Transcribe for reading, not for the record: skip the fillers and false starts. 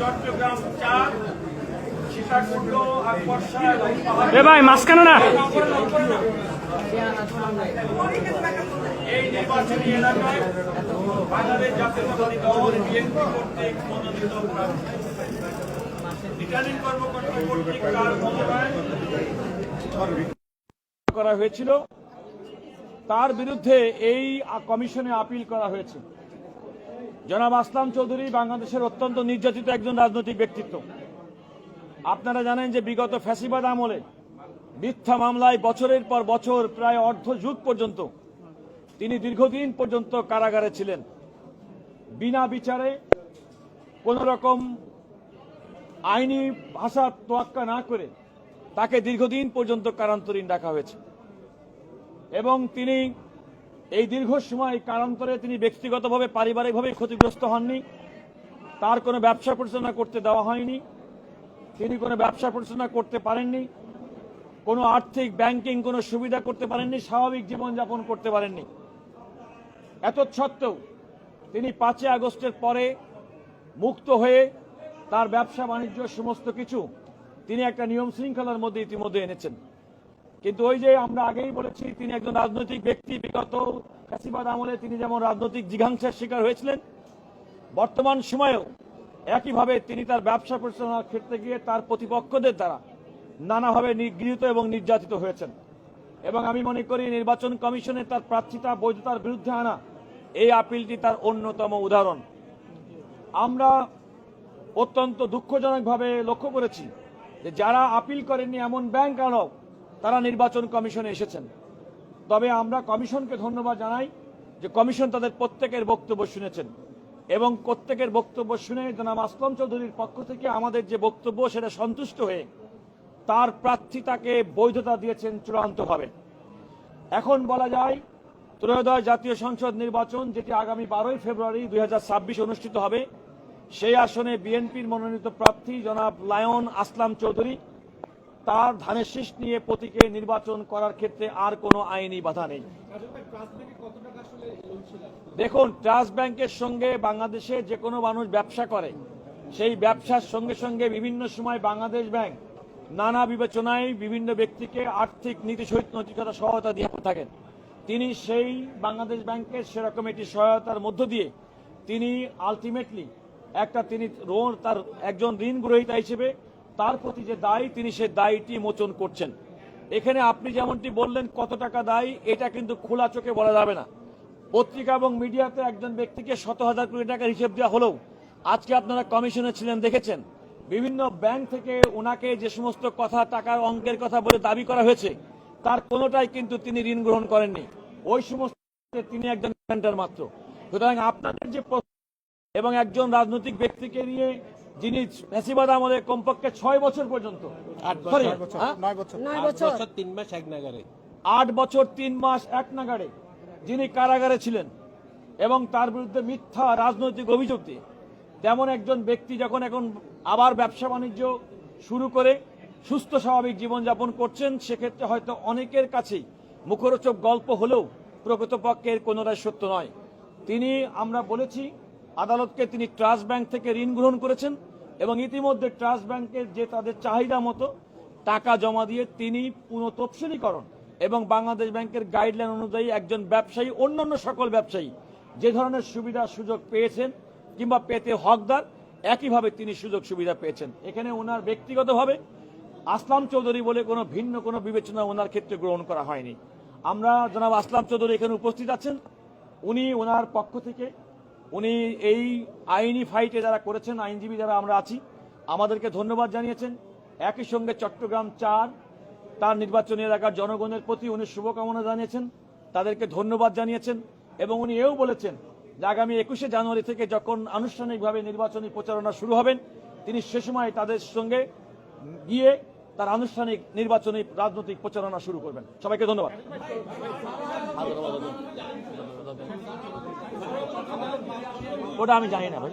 চট্টগ্রাম 4 সীতাকুণ্ড আর বর্ষা ভাই মাঝখানে না এই নির্বাচনী এলাকায় বাংলাদেশ জাতীয়তাবাদী দল বিএনপি কর্তৃক মনোনীত রিটার্নিং কর্মকর্তা কর্তৃক কার মনোনয়ন করা হয়েছিল, তার বিরুদ্ধে এই কমিশনে আপিল করা হয়েছে। জনাব আসলাম চৌধুরী বাংলাদেশের অত্যন্ত নির্যাতিত একজন রাজনৈতিক ব্যক্তিত্ব। আপনারা জানেন যে বিগত ফ্যাসিবাদ আমলে মিথ্যা মামলায় বছরের পর বছর প্রায় অর্ধ যুগ পর্যন্ত তিনি দীর্ঘদিন পর্যন্ত কারাগারে ছিলেন। বিনা বিচারে কোন রকম আইনি ভাষা তোয়াক্কা না করে তাকে দীর্ঘদিন পর্যন্ত কারান্তরীণ রাখা হয়েছে এবং তিনি এই দীর্ঘ সময় কারান্তরে তিনি ব্যক্তিগতভাবে পারিবারিকভাবে ক্ষতিগ্রস্ত হননি। তার কোনো ব্যবসা পরিচালনা করতে দেওয়া হয়নি, তিনি কোনো ব্যবসা পরিচালনা করতে পারেননি, কোনো আর্থিক ব্যাংকিং কোনো সুবিধা করতে পারেননি, স্বাভাবিক জীবনযাপন করতে পারেননি। এত সত্ত্বেও তিনি 5 আগস্টের পরে মুক্ত হয়ে তার ব্যবসা বাণিজ্য সমস্ত কিছু তিনি একটা নিয়ম শৃঙ্খলার মধ্যে ইতিমধ্যে এনেছেন। কিন্তু ওই যে আমরা আগেই বলেছি, তিনি একজন রাজনৈতিক ব্যক্তি। বিগত ফ্যাসিবাদ আমলে তিনি যেমন রাজনৈতিক জিঘাংসার শিকার হয়েছিলেন, বর্তমান সময়েও একইভাবে তিনি তার ব্যবসা পরিচালনার ক্ষেত্রে গিয়ে তার প্রতিপক্ষদের দ্বারা নানাভাবে নিগৃহীত এবং নির্যাতিত হয়েছেন। এবং আমি মনে করি নির্বাচন কমিশনে তার প্রার্থিতা বৈধতার বিরুদ্ধে আনা এই আপিলটি তার অন্যতম উদাহরণ। আমরা অত্যন্ত দুঃখজনকভাবে লক্ষ্য করেছি যে যারা আপিল করেননি এমন ব্যাংক আনক তারা নির্বাচন কমিশনে এসেছেন। তবে আমরা কমিশনকে ধন্যবাদ জানাই যে কমিশন তাদের প্রত্যেকের বক্তব্য শুনেছেন এবং প্রত্যেকের বক্তব্য শুনে জনাব আসলাম চৌধুরীর পক্ষ থেকে আমাদের যে বক্তব্য সেটা সন্তুষ্ট হয়ে তার প্রার্থিতাকে বৈধতা দিয়েছেন চূড়ান্তভাবে। এখন বলা যায় ত্রয়োদশ জাতীয় সংসদ নির্বাচন, যেটি আগামী 12 ফেব্রুয়ারি 2026 অনুষ্ঠিত হবে, সেই আসনে বিএনপির মনোনীত প্রার্থী জনাব লায়ন আসলাম চৌধুরী তার ধানের শীষ নিয়ে প্রতীকে নির্বাচন করার ক্ষেত্রে আর কোনো আইনি বাধা নেই। দেখুন, ট্রাস্ট ব্যাংকের সঙ্গে বাংলাদেশে যে কোনো মানুষ ব্যবসা করে, সেই ব্যবসার সঙ্গে সঙ্গে বিভিন্ন সময় বাংলাদেশ ব্যাংক নানা বিবেচনায় বিভিন্ন ব্যক্তিকে আর্থিক নীতি নৈতিকতা সহায়তা দিয়ে থাকেন। তিনি সেই বাংলাদেশ ব্যাংকের সেরকম একটি সহায়তার মধ্য দিয়ে তিনি আলটিমেটলি তিনি তার একজন ঋণ গ্রহীতা হিসেবে তার প্রতি যে দায়ী তিনি সে দায়ীটি মোচন করছেন। এখানে আপনি যেমনটি বললেন কত টাকা দায়ী, এটা কিন্তু খোলা চোখে বলা যাবে না। পত্রিকা এবং মিডিয়াতে একজন ব্যক্তিকে 100,000 কোটি টাকার হিসেব দেওয়া হলেও আজকে আপনারা কমিশনে ছিলেন, দেখেছেন বিভিন্ন ব্যাংক থেকে ওনাকে যে সমস্ত কথা টাকার অঙ্কের কথা বলে দাবি করা হয়েছে তার কোনোটাই কিন্তু তিনি ঋণ গ্রহণ করেননি। ওই সমস্ত তিনি একজন গ্যারান্টার মাত্র। সুতরাং আপনাদের যে এবং একজন রাজনৈতিক ব্যক্তিকে নিয়ে যিনি ফ্যাসিবাদ আমলে কমপক্ষে 6 বছর পর্যন্ত 8 বছর 3 মাস এক নাগারে 8 বছর 3 মাস এক নাগারে যিনি কারাগারে ছিলেন এবং তার বিরুদ্ধে মিথ্যা রাজনৈতিক অভিযোগ দিয়ে তেমন একজন ব্যক্তি যখন এখন আবার ব্যবসা বাণিজ্য শুরু করে সুস্থ স্বাভাবিক জীবনযাপন করছেন, সেক্ষেত্রে হয়তো অনেকের কাছেই মুখরোচক গল্প হলেও প্রকৃতপক্ষের কোনোটাই সত্য নয়। তিনি, আমরা বলেছি আদালতকে, তিনি ট্রাস্ট ব্যাংক থেকে ঋণ গ্রহণ করেছেন এবং ইতিমধ্যে ট্রাস্ট ব্যাংকের যে তাদের চাহিদা মতো টাকা জমা দিয়ে তিনি পুনঃতফসিলীকরণ এবং বাংলাদেশ ব্যাংকের গাইডলাইন অনুযায়ী একজন ব্যবসায়ী অন্যান্য সকল ব্যবসায়ী যে ধরনের সুবিধা সুযোগ পেয়েছেন কিংবা পেতে হকদার, একইভাবে তিনি সুযোগ সুবিধা পেয়েছেন। এখানে ওনার ব্যক্তিগতভাবে আসলাম চৌধুরী বলে কোনো ভিন্ন কোনো বিবেচনা ওনার ক্ষেত্রে গ্রহণ করা হয়নি। আমরা জনাব আসলাম চৌধুরী এখানে উপস্থিত আছেন, উনি ওনার পক্ষ থেকে উনি এই আইনি ফাইটে যারা করেছেন, আইনজীবী যারা আমরা আছি, আমাদেরকে ধন্যবাদ জানিয়েছেন। একই সঙ্গে চট্টগ্রাম 4 তার নির্বাচনী এলাকার জনগণের প্রতি উনি শুভকামনা জানিয়েছেন, তাদেরকে ধন্যবাদ জানিয়েছেন এবং উনি এও বলেছেন যে আগামী 21শে জানুয়ারি থেকে যখন আনুষ্ঠানিকভাবে নির্বাচনী প্রচারণা শুরু হবেন তিনি সে সময় তাদের সঙ্গে গিয়ে তার আনুষ্ঠানিক নির্বাচনী রাজনৈতিক প্রচারণা শুরু করবেন। সবাইকে ধন্যবাদ। ওটা আমি জানি না ভাই।